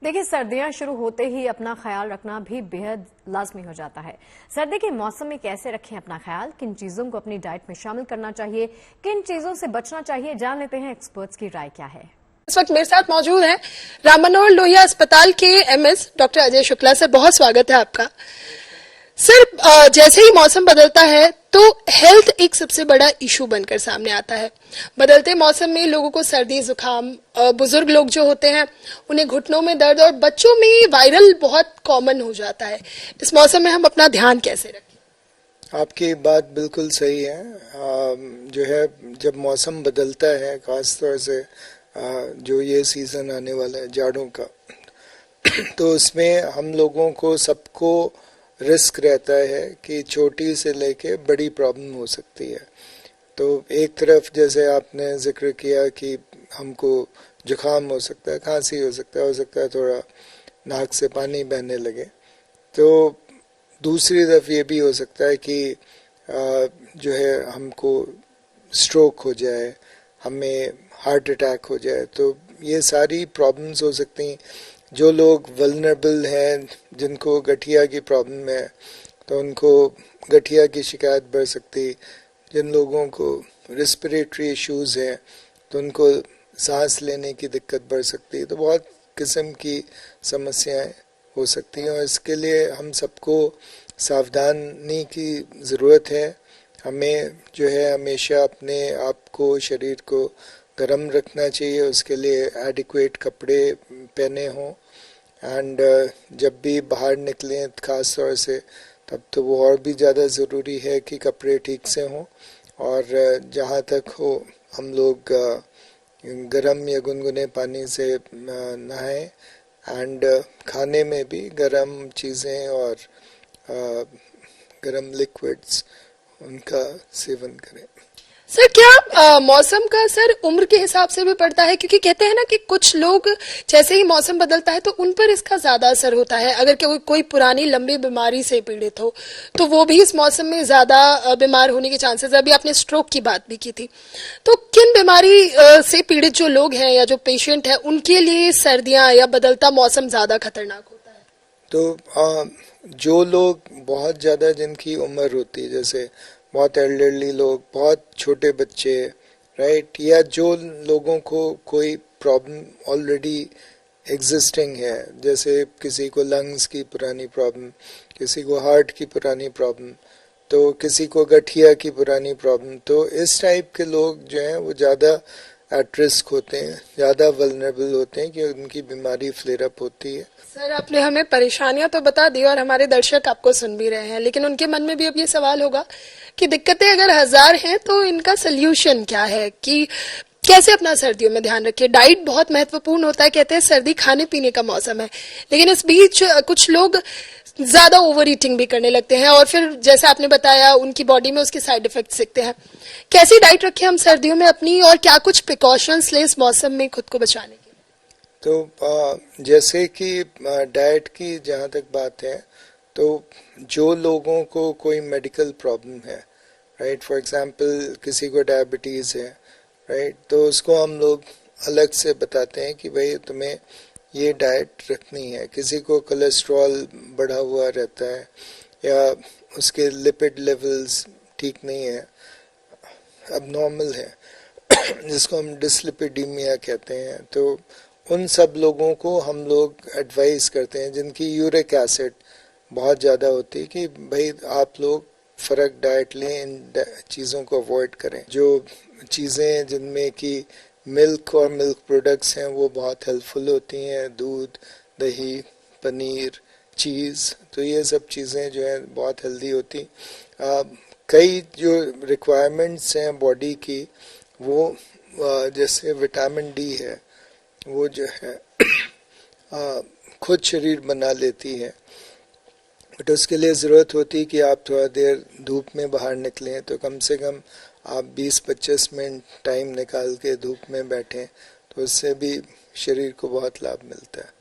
देखिए, सर्दियां शुरू होते ही अपना ख्याल रखना भी बेहद लाजमी हो जाता है। सर्दी के मौसम में कैसे रखें अपना ख्याल, किन चीजों को अपनी डाइट में शामिल करना चाहिए, किन चीजों से बचना चाहिए, जान लेते हैं एक्सपर्ट्स की राय क्या है। इस वक्त मेरे साथ मौजूद हैं राम मनोहर लोहिया अस्पताल के MS doctor Ajay Shukla. Sir, बहुत स्वागत है आपका। सर, जैसे ही मौसम बदलता है तो हेल्थ एक सबसे बड़ा इशू बनकर सामने आता है। बदलते मौसम में लोगों को सर्दी जुकाम, बुजुर्ग लोग जो होते हैं उन्हें घुटनों में दर्द और बच्चों में वायरल बहुत कॉमन हो जाता है। इस मौसम में हम अपना ध्यान कैसे रखें? आपकी बात बिल्कुल सही है। जो है, जब मौसम बदलता है, खासतौर से जो ये सीजन आने वाला है जाड़ों का, तो उसमें हम लोगों को सबको रिस्क रहता है कि छोटी से लेके बड़ी प्रॉब्लम हो सकती है। तो एक तरफ जैसे आपने जिक्र किया कि हमको जुकाम हो सकता है, खांसी हो सकता है थोड़ा नाक से पानी बहने लगे। तो दूसरी तरफ ये भी हो सकता है कि जो है हमको स्ट्रोक हो जाए, हमें हार्ट अटैक हो जाए। तो ये सारी प्रॉब्लम्स हो सकती हैं। जो लोग वल्नरेबल हैं, जिनको गठिया की प्रॉब्लम है, तो उनको गठिया की शिकायत बढ़ सकती। जिन लोगों को रेस्पिरेटरी इश्यूज हैं तो उनको सांस लेने की दिक्कत बढ़ सकती है। तो बहुत किस्म की समस्याएं हो सकती हैं और इसके लिए हम सबको सावधानी की ज़रूरत है। हमें जो है हमेशा अपने आप को, शरीर को गर्म रखना चाहिए। उसके लिए एडिक्वेट कपड़े पहने हों एंड जब भी बाहर निकलें खास तौर से, तब तो वो और भी ज़्यादा ज़रूरी है कि कपड़े ठीक से हों। और जहाँ तक हो हम लोग गर्म या गुनगुने पानी से नहाएं एंड खाने में भी गर्म चीज़ें और गर्म लिक्विड्स उनका सेवन करें। सर, क्या मौसम का असर उम्र के हिसाब से भी पड़ता है? क्योंकि कहते हैं ना कि कुछ लोग जैसे ही मौसम बदलता है तो उन पर इसका ज्यादा असर होता है। अगर कोई पुरानी लंबी बीमारी से पीड़ित हो तो वो भी इस मौसम में ज्यादा बीमार होने के चांसेस। अभी आपने स्ट्रोक की बात भी की थी, तो किन बीमारी से पीड़ित जो लोग हैं या जो पेशेंट है उनके लिए सर्दियां या बदलता मौसम ज्यादा खतरनाक होता है? तो जो लोग बहुत ज़्यादा जिनकी उम्र होती है, जैसे बहुत एल्डरली लोग, बहुत छोटे बच्चे, राइट, या जो लोगों को कोई प्रॉब्लम ऑलरेडी एग्जिस्टिंग है, जैसे किसी को लंग्स की पुरानी प्रॉब्लम, किसी को हार्ट की पुरानी प्रॉब्लम, तो किसी को गठिया की पुरानी प्रॉब्लम, तो इस टाइप के लोग जो हैं वो ज़्यादा एट रिस्क होते हैं, ज़्यादा वल्नरेबल होते हैं कि उनकी बीमारी फ्लेयर अप होती है। सर, आपने हमें परेशानियां तो बता दी और हमारे दर्शक आपको सुन भी रहे हैं, लेकिन उनके मन में भी अब ये सवाल होगा कि दिक्कतें अगर हजार हैं तो इनका सोल्यूशन क्या है, कि कैसे अपना सर्दियों में ध्यान रखें। डाइट बहुत महत्वपूर्ण होता है। कहते हैं सर्दी खाने पीने का मौसम है, लेकिन इस बीच कुछ लोग ज्यादा ओवर ईटिंग भी करने लगते हैं और फिर जैसे आपने बताया उनकी बॉडी में उसके साइड इफेक्ट्स दिखते हैं। कैसी डाइट रखें हम सर्दियों में अपनी, और क्या कुछ प्रिकॉशंस ले इस मौसम में खुद को बचाने के? तो जैसे कि डाइट की जहाँ तक बात है, तो जो लोगों को कोई मेडिकल प्रॉब्लम है, राइट, फॉर एग्जांपल किसी को डायबिटीज़ है, राइट, तो उसको हम लोग अलग से बताते हैं कि भाई तुम्हें ये डाइट रखनी है। किसी को कोलेस्ट्रॉल बढ़ा हुआ रहता है या उसके लिपिड लेवल्स ठीक नहीं है, अबनॉर्मल है, जिसको हम डिसलिपिडीमिया कहते हैं, तो उन सब लोगों को हम लोग एडवाइस करते हैं जिनकी यूरिक एसिड बहुत ज़्यादा होती है कि भाई आप लोग फ़र्क डाइट लें, इन चीज़ों को अवॉइड करें। जो चीज़ें जिनमें कि मिल्क और मिल्क प्रोडक्ट्स हैं वो बहुत हेल्पफुल होती हैं, दूध, दही, पनीर, चीज़, तो ये सब चीज़ें जो हैं बहुत हेल्दी होती। कई जो रिक्वायरमेंट्स हैं बॉडी की, वो जैसे विटामिन डी है, वो जो है खुद शरीर बना लेती है, बट उसके लिए ज़रूरत होती है कि आप थोड़ा देर धूप में बाहर निकलें। तो कम से कम आप 20-25 मिनट टाइम निकाल के धूप में बैठें, तो उससे भी शरीर को बहुत लाभ मिलता है।